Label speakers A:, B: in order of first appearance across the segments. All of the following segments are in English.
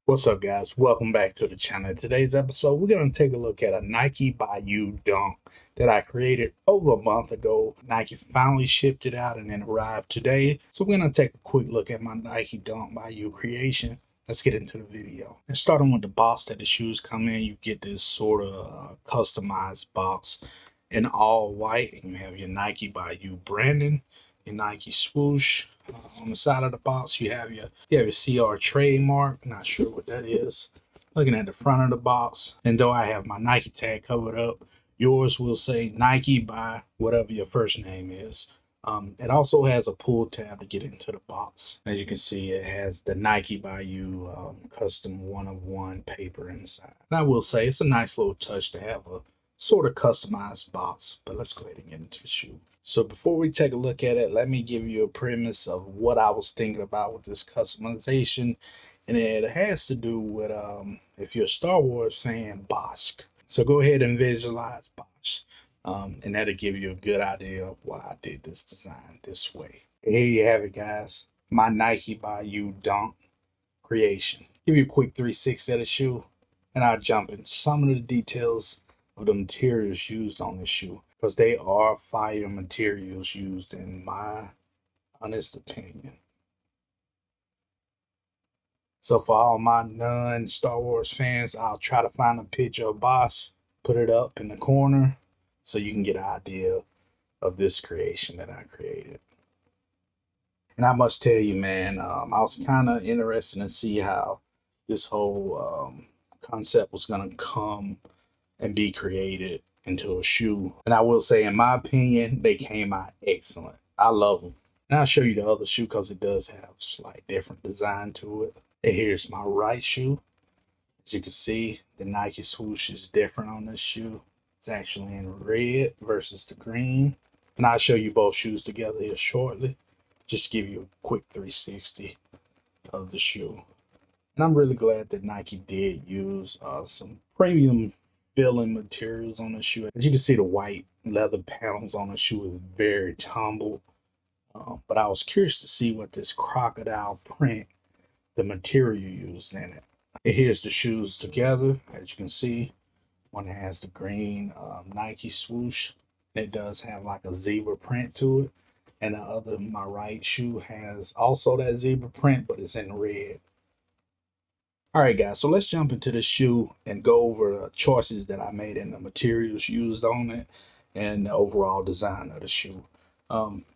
A: What's up, guys? Welcome back to the channel. In today's episode, we're going to take a look at a Nike Bayou Dunk that I created over a month ago. Nike finally shipped it out and then arrived today. So we're going to take a quick look at my Nike Dunk Bayou creation. Let's get into the video. And starting with the box that the shoes come in, you get this sort of customized box in all white. And you have your Nike Bayou branding, your Nike swoosh. On the side of the box, you have your CR trademark. Not sure what that is. Looking at the front of the box, and though I have my Nike tag covered up, yours will say Nike by whatever your first name is. It also has a pull tab to get into the box. As you can see, it has the Nike Bayou custom 1-of-1 paper inside. And I will say it's a nice little touch to have a sort of customized box. But let's go ahead and get into the shoe. So before we take a look at it, let me give you a premise of what I was thinking about with this customization. And it has to do with, if you're a Star Wars fan, Bossk. So go ahead and visualize Bossk. And that'll give you a good idea of why I did this design this way. Here you have it, guys. My Nike Bayou Dunk creation. Give you a quick 360 of the shoe. And I'll jump in some of the details of the materials used on the shoe, because they are fire materials used, in my honest opinion. So for all my non-Star Wars fans, I'll try to find a picture of Bossk, put it up in the corner so you can get an idea of this creation that I created. And I must tell you, man, I was kind of interested to see how this whole concept was going to come and be created into a shoe. And I will say, in my opinion, they came out excellent. I love them. And I'll show you the other shoe because it does have a slight different design to it. And here's my right shoe. As you can see, the Nike swoosh is different on this shoe. It's actually in red versus the green. And I'll show you both shoes together here shortly. Just give you a quick 360 of the shoe. And I'm really glad that Nike did use some premium filling materials on the shoe. As you can see, the white leather panels on the shoe is very tumbled. But I was curious to see what this crocodile print, the material used in it. And here's the shoes together. As you can see, one has the green Nike swoosh. It does have like a zebra print to it. And the other, my right shoe, has also that zebra print, but it's in red. All right, guys, so let's jump into the shoe and go over the choices that I made and the materials used on it and the overall design of the shoe.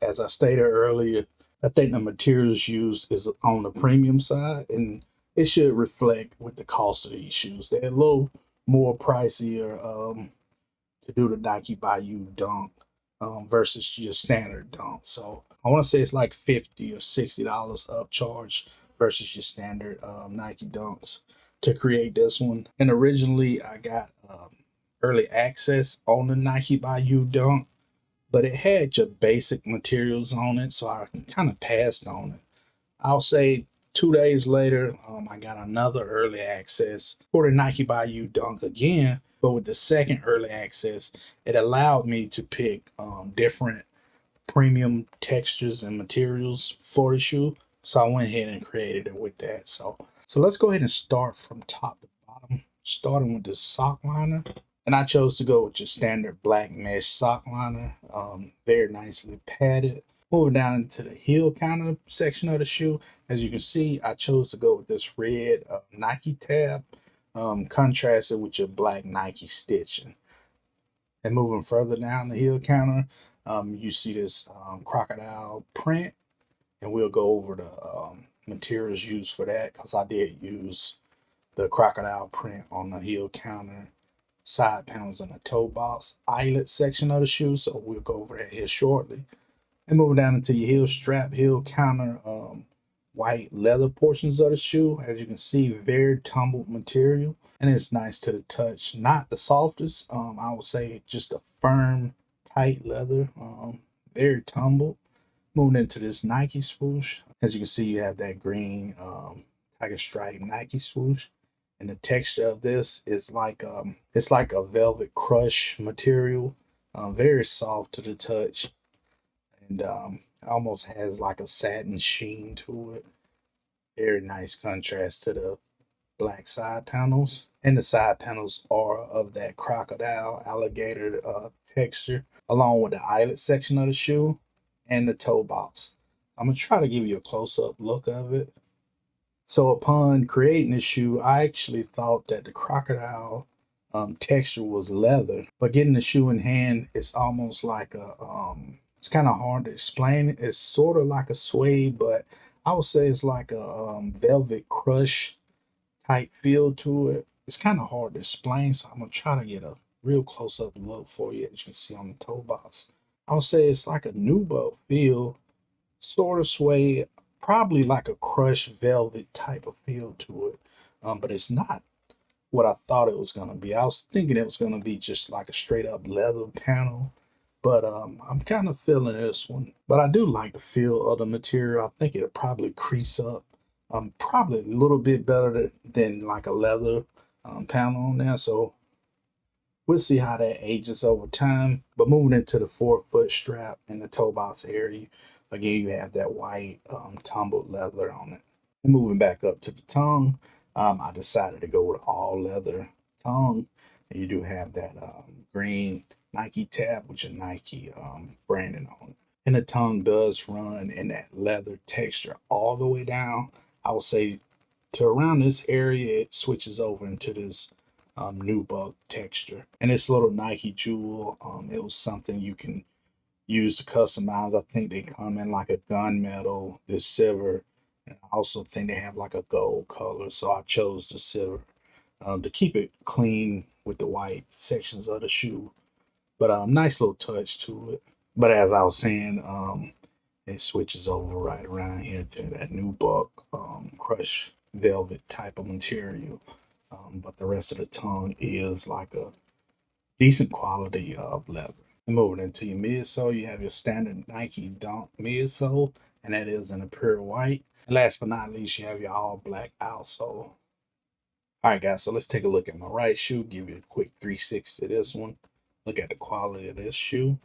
A: As I stated earlier, I think the materials used is on the premium side, and it should reflect with the cost of these shoes. They're a little more pricier to do the Nike Bayou Dunk versus your standard dunk. So I want to say it's like $50 or $60 upcharge versus your standard Nike Dunks to create this one. And originally I got early access on the Nike Bayou Dunk, but it had your basic materials on it, so I kind of passed on it. I'll say 2 days later, I got another early access for the Nike Bayou Dunk again, but with the second early access, it allowed me to pick different premium textures and materials for the shoe. So I went ahead and created it with that. So let's go ahead and start from top to bottom, starting with the sock liner. And I chose to go with your standard black mesh sock liner, very nicely padded. Moving down into the heel counter section of the shoe, as you can see, I chose to go with this red Nike tab, contrasted with your black Nike stitching. And moving further down the heel counter, you see this crocodile print. And we'll go over the materials used for that, because I did use the crocodile print on the heel counter, side panels, and the toe box eyelet section of the shoe. So we'll go over that here shortly. And moving down into your heel strap, heel counter, white leather portions of the shoe. As you can see, very tumbled material. And it's nice to the touch. Not the softest. I would say just a firm, tight leather. Very tumbled. Moving into this Nike swoosh, as you can see, you have that green tiger stripe Nike swoosh, and the texture of this is like it's like a velvet crush material, very soft to the touch, and it almost has like a satin sheen to it. Very nice contrast to the black side panels. And the side panels are of that crocodile alligator texture, along with the eyelet section of the shoe and the toe box. I'm gonna try to give you a close-up look of it. So upon creating the shoe, I actually thought that the crocodile texture was leather, but getting the shoe in hand, it's almost like a it's kind of hard to explain. It's sort of like a suede, but I would say it's like a velvet crush type feel to it. It's kind of hard to explain, so I'm gonna try to get a real close up look for you, as you can see on the toe box. I'll say it's like a nubuck feel, sort of suede, probably like a crushed velvet type of feel to it. But it's not what I thought it was gonna be. I was thinking it was gonna be just like a straight up leather panel, but I'm kind of feeling this one. But I do like the feel of the material. I think it'll probably crease up probably a little bit better than like a leather panel on there. So we'll see how that ages over time. But moving into the forefoot strap and the toe box area, again, you have that white tumbled leather on it. And moving back up to the tongue, I decided to go with all leather tongue. And you do have that green Nike tab with your Nike branding on it. And the tongue does run in that leather texture all the way down. I would say to around this area, it switches over into this nubuck texture. And this little Nike jewel, it was something you can use to customize. I think they come in like a gunmetal, this silver, and I also think they have like a gold color. So I chose the silver to keep it clean with the white sections of the shoe. But nice little touch to it. But as I was saying, it switches over right around here to that nubuck crushed velvet type of material. But the rest of the tongue is like a decent quality of leather. And moving into your midsole, you have your standard Nike Dunk midsole, and that is in a pure white. And last but not least, you have your all black outsole. All right, guys, so let's take a look at my right shoe, give you a quick 360 to this one. Look at the quality of this shoe.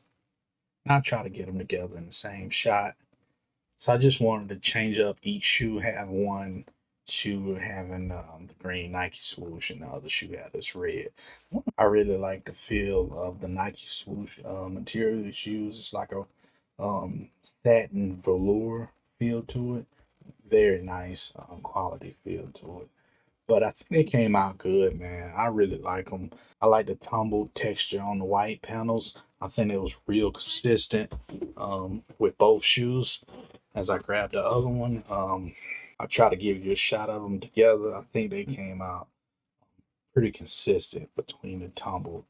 A: And I'll try to get them together in the same shot. So I just wanted to change up each shoe, have one shoe having the green Nike swoosh and the other shoe had this red. I really like the feel of the Nike swoosh material it's used. It's like a satin velour feel to it. Very nice quality feel to it. But I think they came out good, man. I really like them. I like the tumbled texture on the white panels. I think it was real consistent with both shoes. As I grabbed the other one, I try to give you a shot of them together. I think they came out pretty consistent between the tumbled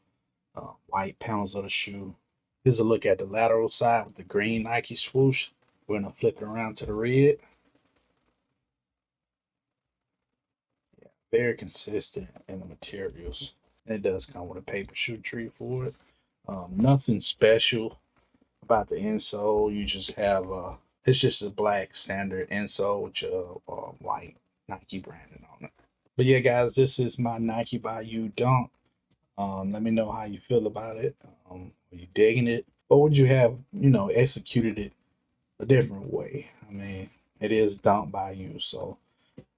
A: white panels of the shoe. Here's a look at the lateral side with the green Nike swoosh. We're gonna flip it around to the red. Very consistent in the materials. And it does come with a paper shoe tree for it. Nothing special about the insole. You just have it's just a black standard insole with your white Nike branding on it. But yeah, guys, this is my Nike by You Dunk. Let me know how you feel about it. Are you digging it? Or would you have, executed it a different way? I mean, it is Dunk by You, so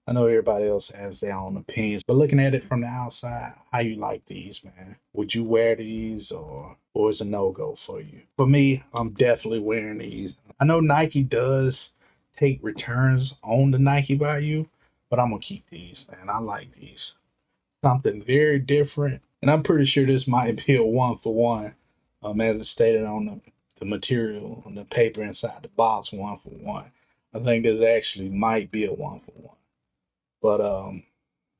A: I know everybody else has their own opinions, but looking at it from the outside, how you like these, man? Would you wear these or is a no-go for you? For me, I'm definitely wearing these. I know Nike does take returns on the Nike by You, but I'm gonna keep these, man. I like these. Something very different. And I'm pretty sure this might be a one for one. As it's stated on the material, on the paper inside the box, one for one. I think this actually might be a one for one. But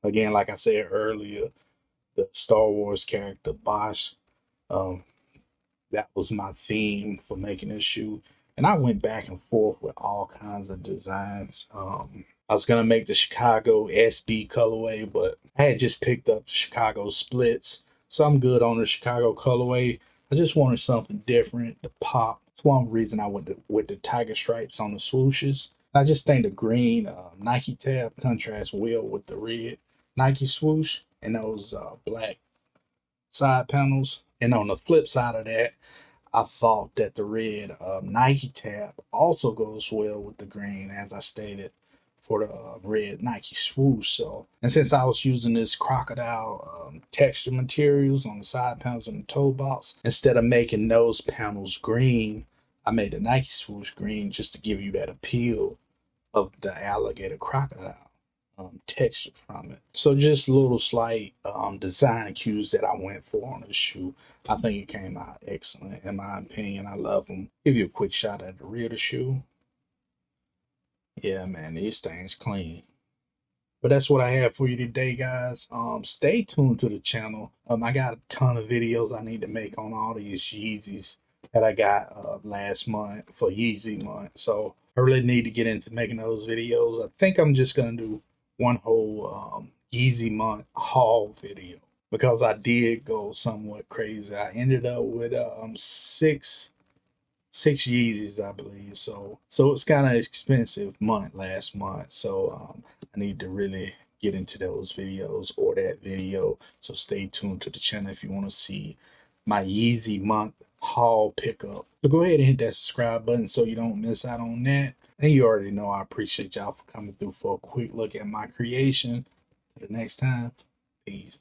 A: again, like I said earlier, the Star Wars character Bosch, um, that was my theme for making this shoe. And I went back and forth with all kinds of designs. I was gonna make the Chicago SB colorway, but I had just picked up the Chicago splits, so I'm good on the Chicago colorway. I just wanted something different to pop. That's one reason I went with the tiger stripes on the swooshes. I just think the green Nike tab contrasts well with the red Nike swoosh and those black side panels. And on the flip side of that, I thought that the red Nike tab also goes well with the green, as I stated, for the red Nike swoosh. So, and since I was using this crocodile texture materials on the side panels and the toe box, instead of making those panels green, I made the Nike swoosh green just to give you that appeal of the alligator crocodile texture from it. So just little slight design cues that I went for on the shoe. I think it came out excellent in my opinion. I love them. Give you a quick shot at the rear of the shoe. Yeah, man, these things clean. But that's what I have for you today, guys. Stay tuned to the channel. I got a ton of videos I need to make on all these Yeezys that I got last month for Yeezy month. So I really need to get into making those videos. I think I'm just gonna do one whole Yeezy month haul video because I did go somewhat crazy. I ended up with six Yeezys, I believe. So it's kind of expensive month last month. So I need to really get into those videos or that video. So stay tuned to the channel if you want to see my Yeezy month haul pickup. So go ahead and hit that subscribe button so you don't miss out on that. And you already know I appreciate y'all for coming through for a quick look at my creation. Till the next time, peace.